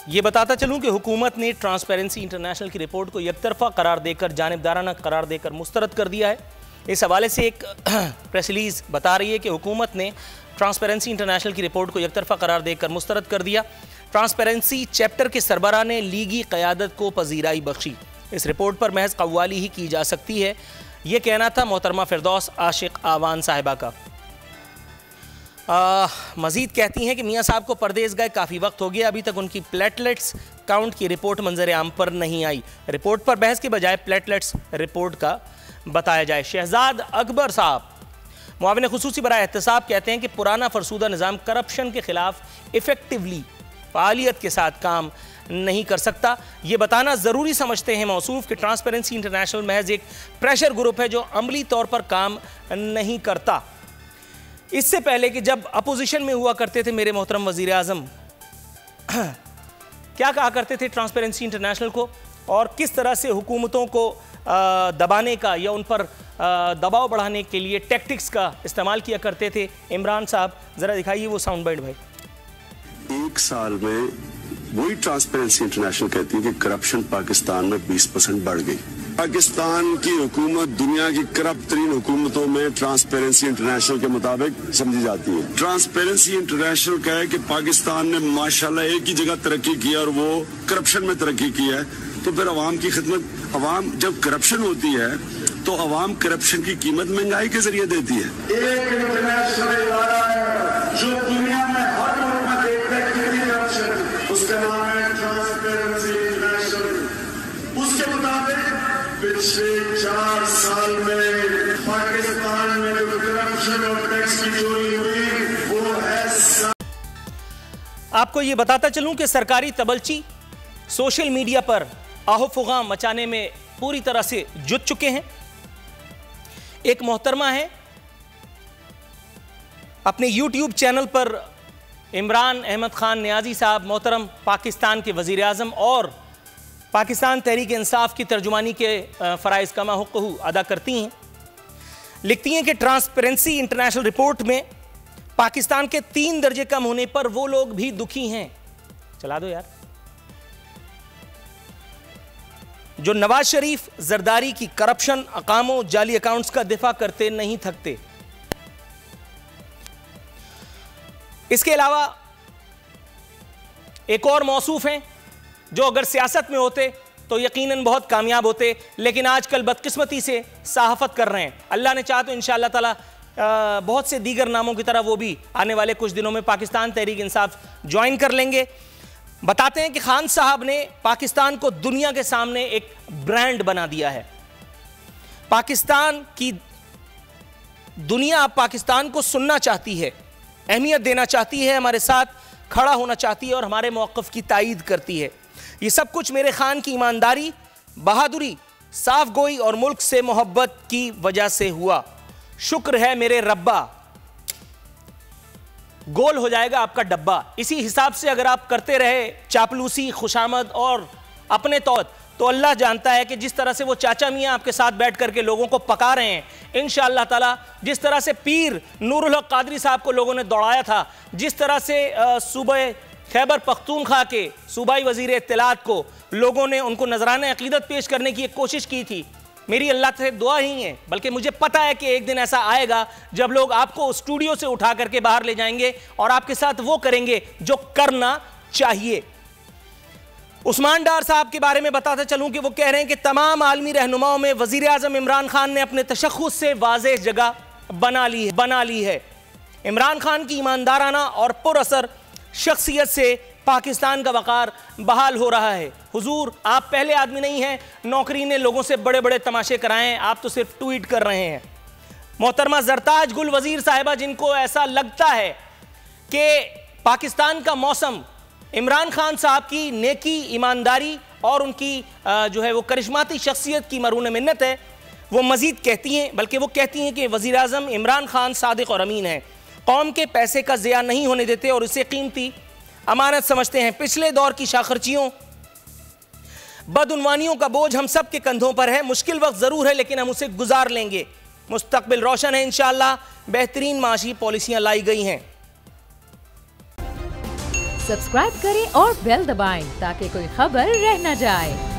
ये बताता चलूं कि हुकूमत ने ट्रांसपेरेंसी इंटरनेशनल की रिपोर्ट को एकतरफा करार देकर, जानिबदाराना करार देकर मुस्तरद कर दिया है। इस हवाले से एक प्रेस रिलीज बता रही है कि हुकूमत ने ट्रांसपेरेंसी इंटरनेशनल की रिपोर्ट को एकतरफा करार देकर मुस्तरद कर दिया। ट्रांसपेरेंसी चैप्टर के सरबराह ने लीगी क़यादत को पजीराई बख्शी। इस रिपोर्ट पर महज कव्वाली ही की जा सकती है, ये कहना था मोहतरमा फिरदौस आशिक आवान साहिबा का। मज़ीद कहती हैं कि मियाँ साहब को परदेस गए काफ़ी वक्त हो गया, अभी तक उनकी प्लेटलेट्स काउंट की रिपोर्ट मंजर आम पर नहीं आई। रिपोर्ट पर बहस के बजाय प्लेटलेट्स रिपोर्ट का बताया जाए। शहजाद अकबर साहब मुआविन खुसूसी बराए एहतसाब कहते हैं कि पुराना फरसूदा निज़ाम करप्शन के ख़िलाफ़ इफ़ेक्टिवली फ़ालियत के साथ काम नहीं कर सकता। ये बताना ज़रूरी समझते हैं मौसूफ कि ट्रांसपेरेंसी इंटरनेशनल महज एक प्रेशर ग्रुप है जो अमली तौर पर काम नहीं करता। इससे पहले कि जब अपोजिशन में हुआ करते थे मेरे मोहतरम वज़ीर आज़म क्या कहा करते थे ट्रांसपेरेंसी इंटरनेशनल को, और किस तरह से हुकूमतों को दबाने का या उन पर दबाव बढ़ाने के लिए टैक्टिक्स का इस्तेमाल किया करते थे। इमरान साहब ज़रा दिखाइए वो साउंड बाइट भाई। एक साल में वही ट्रांसपेरेंसी इंटरनेशनल कहती है कि करप्शन पाकिस्तान में 20% बढ़ गई। पाकिस्तान की हुकूमत दुनिया की करप्ट तरीन हुकूमतों में ट्रांसपेरेंसी इंटरनेशनल के मुताबिक समझी जाती है। ट्रांसपेरेंसी इंटरनेशनल कहा है कि पाकिस्तान ने माशाल्लाह एक ही जगह तरक्की की और वो करप्शन में तरक्की की है। तो फिर अवाम की खिदमत, अवाम जब करप्शन होती है तो अवाम करप्शन की कीमत महंगाई के जरिए देती है। एक इंटरनेशनल इदारा है जो दुनिया में हर मुल्क में देखता है कितनी करप्शन, उसका नाम है ट्रांसपेरेंसी इंटरनेशनल। उसके मुताबिक पिछले 4 साल में पाकिस्तान में जो करप्शन और टैक्स की चोरी हुई वो है। आपको ये बताता चलूं कि सरकारी तबलची सोशल मीडिया पर आहो-फुगां मचाने में पूरी तरह से जुट चुके हैं। एक मोहतरमा है अपने YouTube चैनल पर इमरान अहमद खान नियाजी साहब मोहतरम पाकिस्तान के वज़ीर आज़म और पाकिस्तान तहरीक इंसाफ की तर्जुमानी के फ़राइज़ कमा हुक्कू अदा करती हैं। लिखती हैं कि ट्रांसपेरेंसी इंटरनेशनल रिपोर्ट में पाकिस्तान के 3 दर्जे कम होने पर वो लोग भी दुखी हैं। चला दो यार। जो नवाज शरीफ जरदारी की करप्शन, अकामों, जाली अकाउंट्स का दिफा करते नहीं थकते। इसके अलावा एक और मौसूफ हैं जो अगर सियासत में होते तो यकीनन बहुत कामयाब होते, लेकिन आजकल बदकिस्मती से सहाफत कर रहे हैं। अल्लाह ने चाहा तो इंशाअल्लाह ताला बहुत से दीगर नामों की तरह वो भी आने वाले कुछ दिनों में पाकिस्तान तहरीक इंसाफ ज्वाइन कर लेंगे। बताते हैं कि खान साहब ने पाकिस्तान को दुनिया के सामने एक ब्रांड बना दिया है। पाकिस्तान की दुनिया अब पाकिस्तान को सुनना चाहती है, अहमियत देना चाहती है, हमारे साथ खड़ा होना चाहती है और हमारे मौक़िफ़ की तायीद करती है। ये सब कुछ मेरे खान की ईमानदारी, बहादुरी, साफ गोई और मुल्क से मोहब्बत की वजह से हुआ। शुक्र है मेरे रब्बा, गोल हो जाएगा आपका डब्बा। इसी हिसाब से अगर आप करते रहे चापलूसी, खुशामद और अपने तौर, तो अल्लाह जानता है कि जिस तरह से वो चाचा मियाँ आपके साथ बैठ करके लोगों को पका रहे हैं, इंशाअल्लाह ताला जिस तरह से पीर नूरुल हक कादरी साहब को लोगों ने दौड़ाया था, जिस तरह से सूबे खैबर पख्तूनख्वा के सूबाई वज़ीर इत्तलात को लोगों ने उनको नजराने अकीदत पेश करने की एक कोशिश की थी, मेरी अल्लाह से दुआ ही है, बल्कि मुझे पता है कि एक दिन ऐसा आएगा जब लोग आपको स्टूडियो से उठा करके बाहर ले जाएंगे और आपके साथ वो करेंगे जो करना चाहिए। उस्मान डार साहब के बारे में बताता चलूं कि वो कह रहे हैं कि तमाम आलमी रहनुमाओं में वज़ीर आज़म इमरान खान ने अपने तशख़्ख़ुस से वाज़ेह जगह बना ली है। इमरान खान की ईमानदाराना और पुरअसर शख्सियत से पाकिस्तान का वक़ार बहाल हो रहा है। हुजूर, आप पहले आदमी नहीं हैं, नौकरी ने लोगों से बड़े बड़े तमाशे कराए हैं, आप तो सिर्फ ट्वीट कर रहे हैं। मोहतरमा जरताज गुल वज़ीर साहिबा, जिनको ऐसा लगता है कि पाकिस्तान का मौसम इमरान खान साहब की नेकी, ईमानदारी और उनकी जो है वो करिश्माती शख्सियत की मरून मिन्नत है, वो मज़ीद कहती हैं, बल्कि वो कहती हैं कि वज़ीर आज़म इमरान खान सादिक और अमीन है, कौम के पैसे का ज़िया नहीं होने देते और इसे कीमती अमानत समझते हैं। पिछले दौर की शाखर्चियों, बदउनवानियों का बोझ हम सब के कंधों पर है। मुश्किल वक्त ज़रूर है लेकिन हम उसे गुजार लेंगे। मुस्तकबिल रोशन है इंशाअल्लाह। बेहतरीन माशी पॉलिसियाँ लाई गई हैं। सब्सक्राइब करें और बेल दबाएं ताकि कोई खबर रह न जाए।